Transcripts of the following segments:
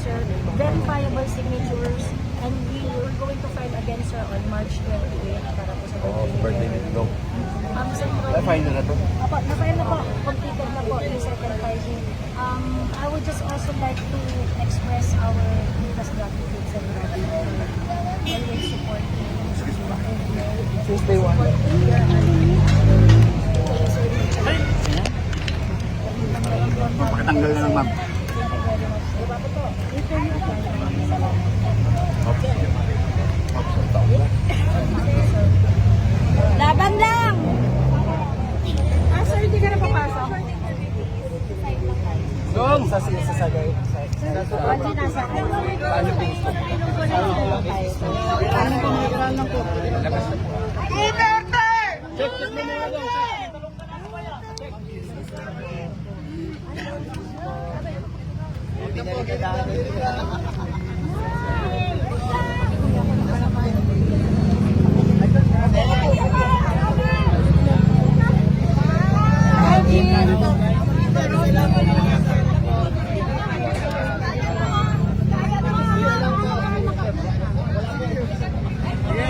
sir, verifiable signatures, and we were going to file again, sir, on March 28 para po sa birthday ni Dong. Sir, Na-file na to? Apo, na-file na po, completed na po yung second filing. I would just also like to express our deepest gratitude sa Grabe for always supporting. Since day one. Pakatanggal na lang, ma'am. Laban lang! Sir, hindi ka na papasok? Dong! Sa sagay. Ano nasa akin? Paano po gusto? Paano pinag-ground ng kuko? Check mo muna Dong.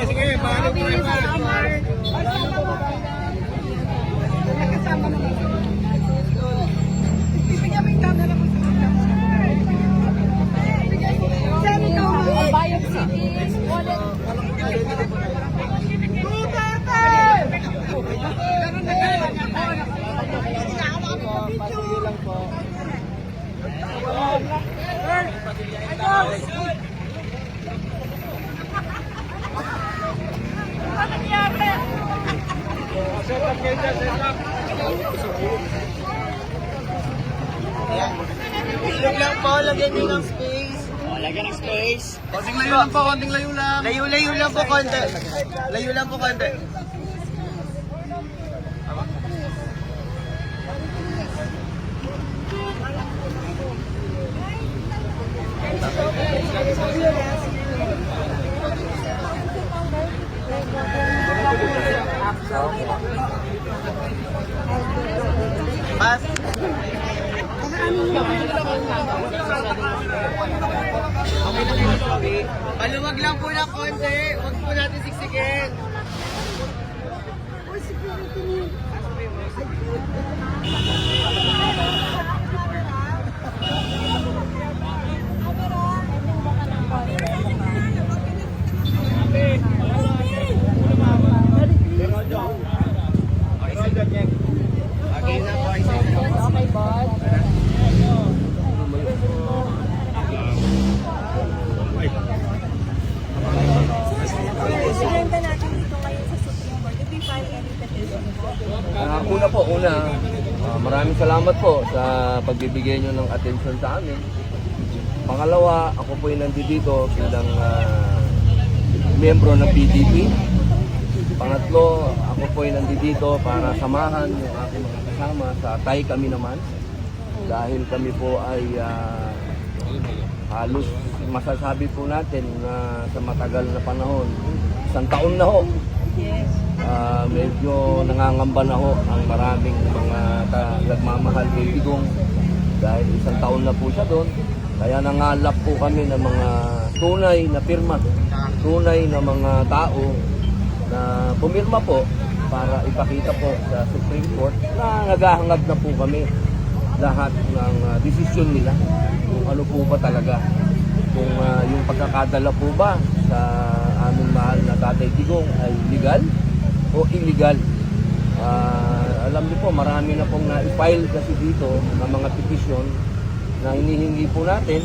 Sige, paano po rin pa? Biopsies, wallet. Pasige lang po. Ilog lang po, lagyan nyo ng space. Lagyan ng space. Konting layo lang po, konting layo lang. Layo lang po, konti. Layo lang po, konti. Pas. Paluwag lang po ng konti. Huwag po natin siksikin. Okay na po. Okay, bud. Sinenta natin dito ngayon sa Supreme Court. Did we file any petition? Maraming salamat po sa pagbibigay nyo ng atensyon sa amin. Pangalawa, ako po yung nandito bilang miyembro ng PDP. Pangatlo, ako po yung nandito para samahan yung aking mga kasama sa tay kami naman. Dahil kami po ay halos masasabi po natin na sa matagal na panahon, 1 taon na ho. Medyo nangangamba na ho ang maraming mga nagmamahal kay Digong dahil 1 taon na po siya doon. Kaya nangalap po kami ng mga tunay na pirma, tunay na mga tao na pumirma po para ipakita po sa Supreme Court na naghahangad na po kami lahat ng desisyon nila kung ano po ba talaga, kung yung pagkakadala po ba sa aming mahal na Tatay Digong ay legal o illegal. Alam niyo po, marami na pong na-file kasi dito ng mga petition na hinihingi po natin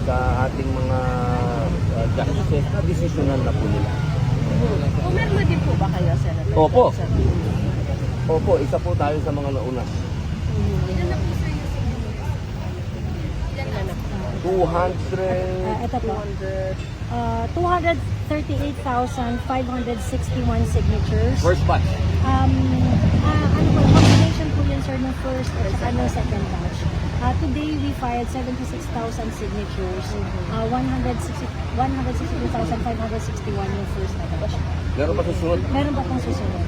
sa ating mga justices na desisyonan na po nila. Pumirma din po ba kayo, Senator? Opo. Opo, isa po tayo sa mga nauna. Ilan na po, sir, yung Ilan na? 200... Ito po. 238,561 signatures. First batch. Ano po, combination po yun, sir, ng first at saka ng second batch. Today, we filed 76,000 signatures. 162,561 yung first batch. Meron pa susunod? Meron pa pang susunod.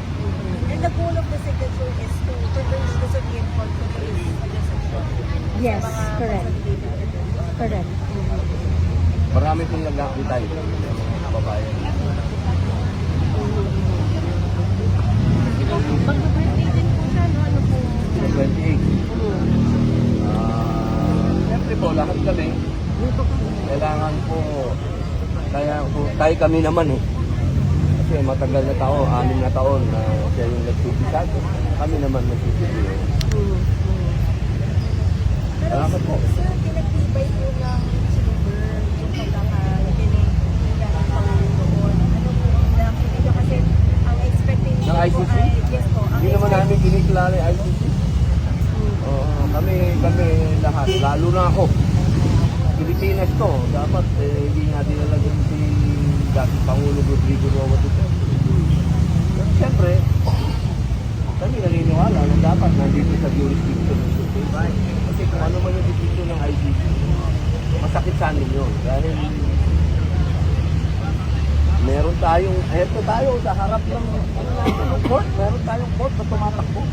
And the goal of the signature is to convince the Supreme Court to release the decision. Yes, correct. Correct. Marami pong nag-apply mga kababayan. Mag-birthday din po siya, no? Ano po? Sa 28. Siyempre po, lahat kami, kailangan po, tayo kami naman eh. Kasi matagal na taon, 6 na taon na siya yung nagsipisado. Kami naman nagsipisado. Salamat po. Sir, pinagtibay po ng silver yung pagkakakinig ng Panginoon. Ano po ang nakikita nyo? Kasi ang expectation Ng po ICC? ay, yes po, ang Hindi naman namin kinikilala yung ICC. Kami lahat, lalo na ako. Pilipinas to, dapat hindi natin nalagyan si dating Pangulo Rodrigo Roa Duterte. Pero siyempre, kami naniniwala na dapat nandito sa jurisdiction ng Supreme Court. Kasi kung ano man yung decision ng ICC, masakit sa amin yun. Dahil meron tayong, eto tayo sa harap ng court, meron tayong court na tumatakbo. Do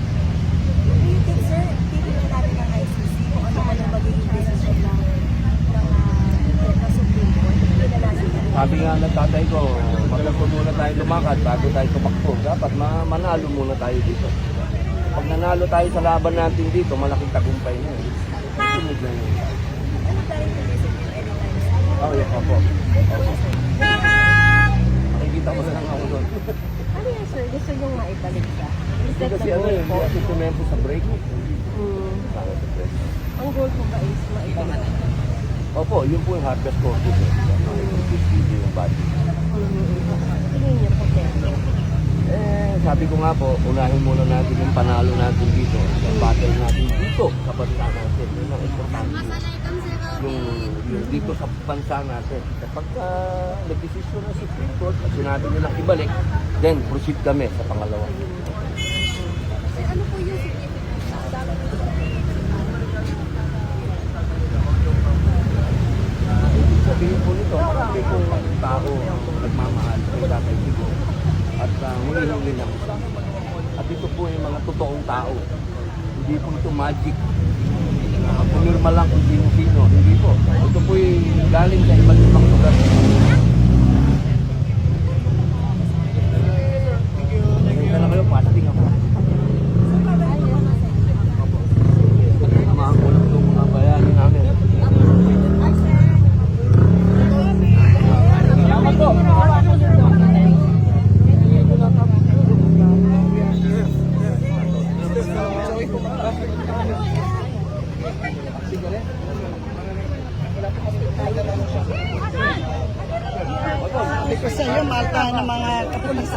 you think, sir, titignan natin ng ICC kung ano man ang magiging decision ng Supreme Court? Hindi na natin Sabi nga ng tatay ko, maglago muna tayo lumakad bago tayo tumakbo. Dapat manalo muna tayo dito. Pag nanalo tayo sa laban natin dito, malaking tagumpay na yun. Sunod na yun. ano tayo to visit you anytime soon? Oh, yeah, opo. Makikita ko na lang ako doon. Ano yan, sir? Gusto niyong maibalik siya? Is Hindi that kasi the ano goal yun, po? hindi kasi tumempo sa break. Para sa break. Ang goal po ba is maibalik? Opo, yun po yung hardest score dito. Yung body. Tingin niyo po, Terry. Sabi ko nga po, unahin muna natin yung panalo natin dito. Yung battle natin dito sa bansa natin. Yun ang importante. Yung dito sa bansa natin. Kapag nag-desisyon ng Supreme Court at sinabi nilang ibalik, then proceed kami sa pangalawa. Ano po yung significance? Sabihin po nito, marami pong tao ang nagmamahal kay Tatay Digong at huli-huli lang. At ito po yung mga totoong tao. Hindi po ito magic. Pumirma lang kung sino-sino. Hindi po. Ito po yung galing sa iba't ibang lugar. Kaya na kayo, pasting ako. Samahan ko lang itong mga bayani namin. Salamat po. Kasi yung mahal tayo ng mga kapulis.